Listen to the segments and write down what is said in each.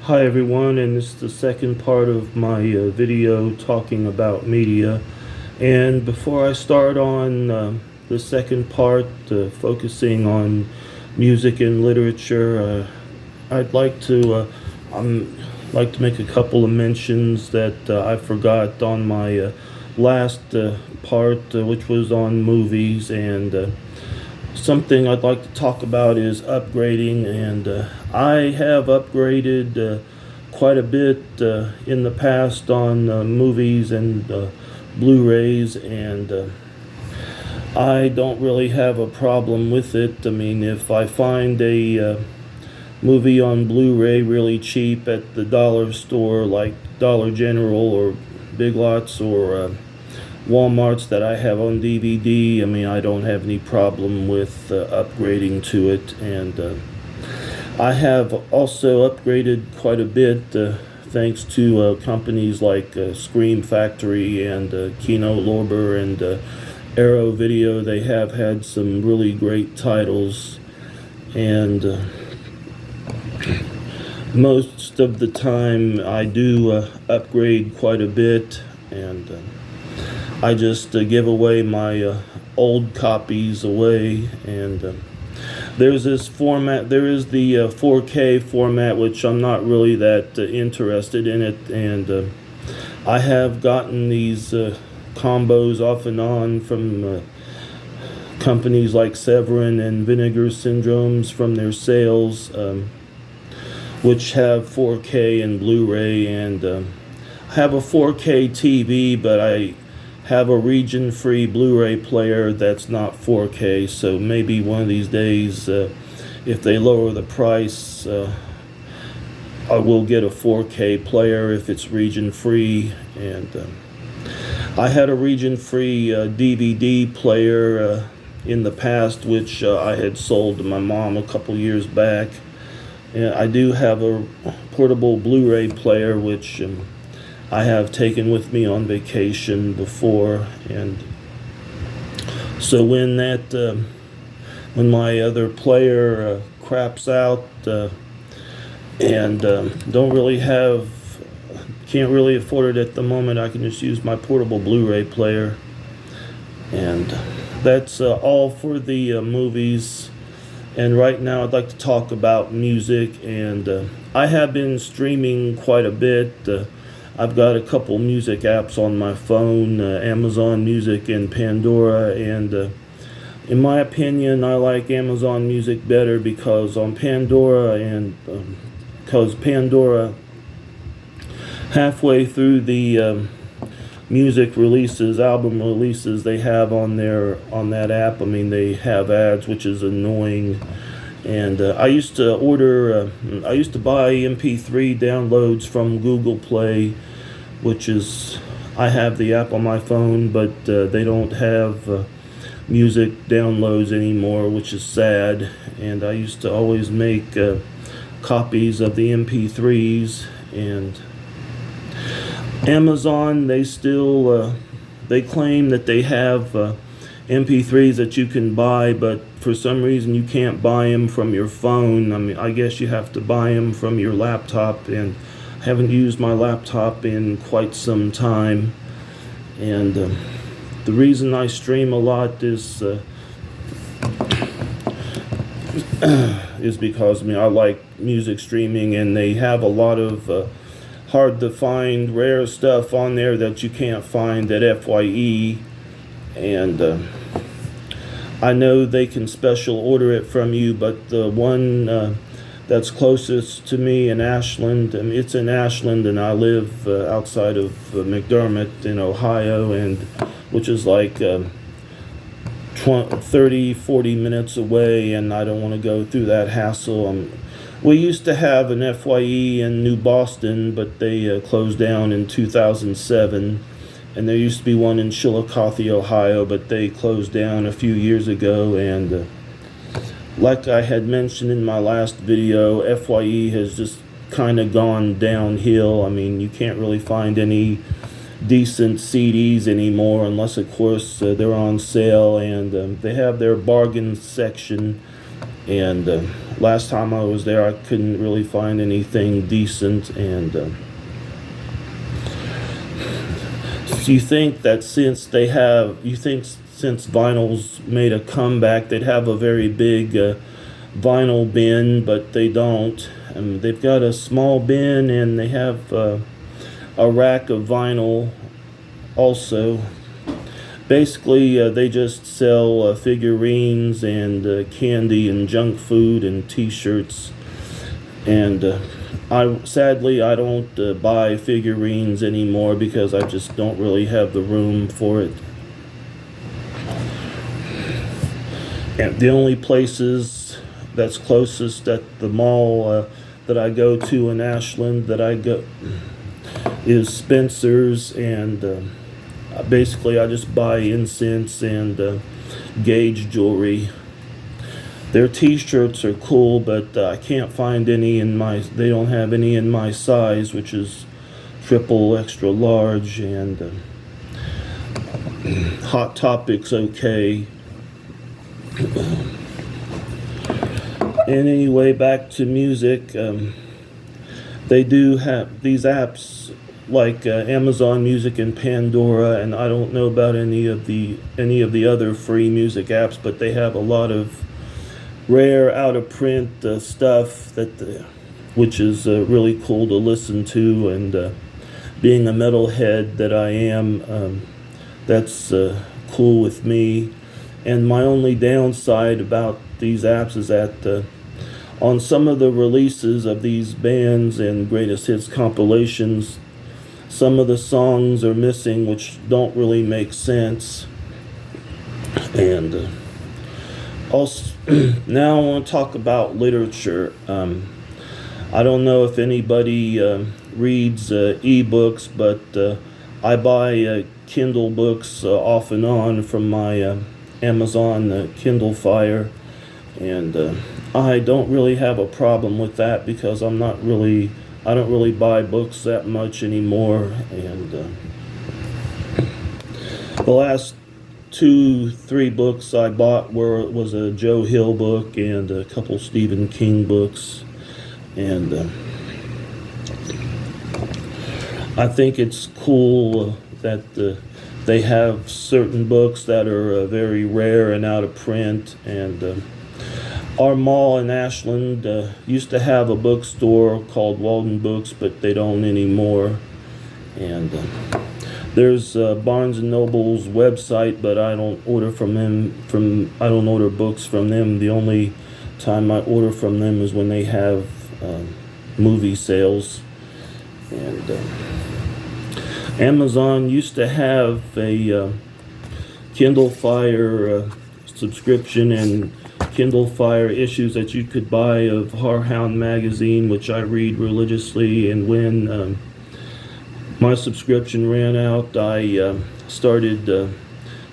Hi everyone, and this is the second part of my video talking about media. And before I start on the second part, focusing on music and literature, I'd like to make a couple of mentions that I forgot on my last part, which was on movies. And something I'd like to talk about is upgrading, and I have upgraded quite a bit in the past on movies and Blu-rays, and I don't really have a problem with it. I mean, if I find a movie on Blu-ray really cheap at the dollar store like Dollar General or Big Lots or Walmart's that I have on DVD, I mean, I don't have any problem with upgrading to it. And I have also upgraded quite a bit thanks to companies like Scream Factory and Kino Lorber and Arrow Video. They have had some really great titles, and most of the time I do upgrade quite a bit, and I just give away my old copies away. And there's this format, there is the 4K format, which I'm not really that interested in it. And I have gotten these combos off and on from companies like Severin and Vinegar Syndromes from their sales, which have 4K and Blu-ray. And I have a 4K TV, but I have a region-free Blu-ray player that's not 4K, so maybe one of these days, if they lower the price, I will get a 4K player if it's region-free. And I had a region-free DVD player in the past, which I had sold to my mom a couple years back. And I do have a portable Blu-ray player, which I have taken with me on vacation before. And so when my other player craps out and can't really afford it at the moment, I can just use my portable Blu-ray player. And that's all for the movies. And right now I'd like to talk about music, and I have been streaming quite a bit. I've got a couple music apps on my phone, Amazon Music and Pandora, and in my opinion, I like Amazon Music better because on Pandora, because Pandora, halfway through the music releases, album releases they have on that app, I mean, they have ads, which is annoying. And I used to buy MP3 downloads from Google Play, I have the app on my phone, but they don't have music downloads anymore, which is sad. And I used to always make copies of the MP3s. And Amazon, they still they claim that they have MP3s that you can buy, but for some reason you can't buy them from your phone. I mean, I guess you have to buy them from your laptop, and I haven't used my laptop in quite some time. And the reason I stream a lot is because I like music streaming, and they have a lot of hard to find rare stuff on there that you can't find at FYE. And I know they can special order it from you, but the one that's closest to me in Ashland, it's in Ashland, and I live outside of McDermott in Ohio, and which is like 30-40 minutes away, and I don't want to go through that hassle. We used to have an FYE in New Boston, but they closed down in 2007. And there used to be one in Chillicothe, Ohio, but they closed down a few years ago. And like I had mentioned in my last video, FYE has just kind of gone downhill. I mean, you can't really find any decent CDs anymore, unless, of course, they're on sale. And they have their bargain section, And last time I was there, I couldn't really find anything decent. And so you think that since since vinyl's made a comeback, they'd have a very big vinyl bin, but they don't. They've got a small bin, and they have a rack of vinyl also. Basically, they just sell figurines and candy and junk food and T-shirts. And sadly I don't buy figurines anymore because I just don't really have the room for it. And the only places that's closest at the mall that I go to in Ashland is Spencer's, and basically I just buy incense and Gauge jewelry. Their T-shirts are cool, but I can't find any they don't have any in my size, which is triple extra large, and Hot Topic's okay. And anyway, back to music. They do have these apps like Amazon Music and Pandora, and I don't know about any of the other free music apps, but they have a lot of rare out of print stuff which is really cool to listen to. And being a metalhead that I am, that's cool with me. And my only downside about these apps is that on some of the releases of these bands and greatest hits compilations, some of the songs are missing, which don't really make sense. And also, now I want to talk about literature. I don't know if anybody reads ebooks, but I buy Kindle books off and on from my Amazon Kindle Fire, and I don't really have a problem with that because I don't really buy books that much anymore. And the last 2-3 books I bought was a Joe Hill book and a couple Stephen King books. And I think it's cool that they have certain books that are very rare and out of print. And our mall in Ashland used to have a bookstore called Walden Books, but they don't anymore. And there's Barnes and Noble's website, but I don't order from them. I don't order books from them. The only time I order from them is when they have movie sales. And Amazon used to have a Kindle Fire subscription and Kindle Fire issues that you could buy of Harhound magazine, which I read religiously. And when my subscription ran out, I started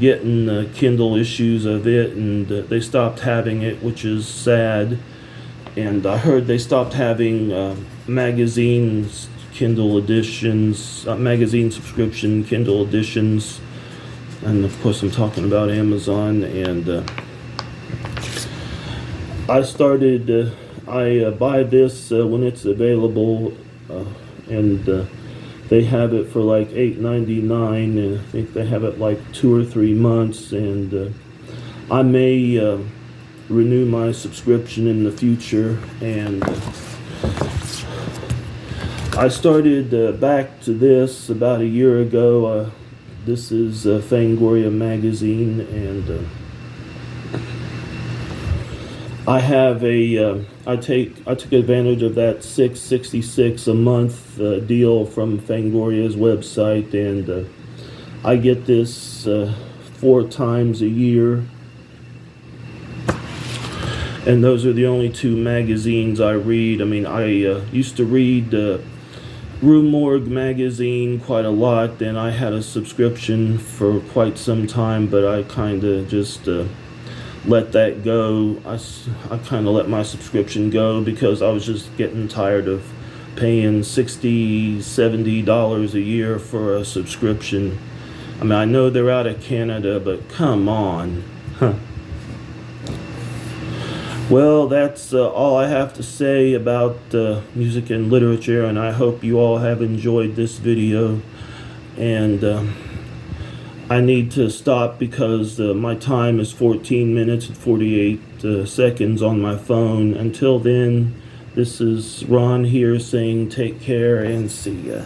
getting Kindle issues of it, and they stopped having it, which is sad. And I heard they stopped having magazines, Kindle editions, magazine subscription, Kindle editions. And of course I'm talking about Amazon. And I buy this when it's available, and they have it for like $8.99, and I think they have it like 2 or 3 months. And I may renew my subscription in the future. And I started back to this about a year ago. This is Fangoria magazine, and I have I took advantage of that $6.66 a month deal from Fangoria's website, and I get this 4 times a year. And those are the only 2 magazines I read. I mean, I used to read Rue Morgue magazine quite a lot, and I had a subscription for quite some time, but I kind of just let that go. I kind of let my subscription go because I was just getting tired of paying $60-$70 a year for a subscription. I mean, I know they're out of Canada, but come on. Well, that's all I have to say about music and literature, and I hope you all have enjoyed this video. And I need to stop because my time is 14 minutes and 48 seconds on my phone. Until then, this is Ron here saying take care and see ya.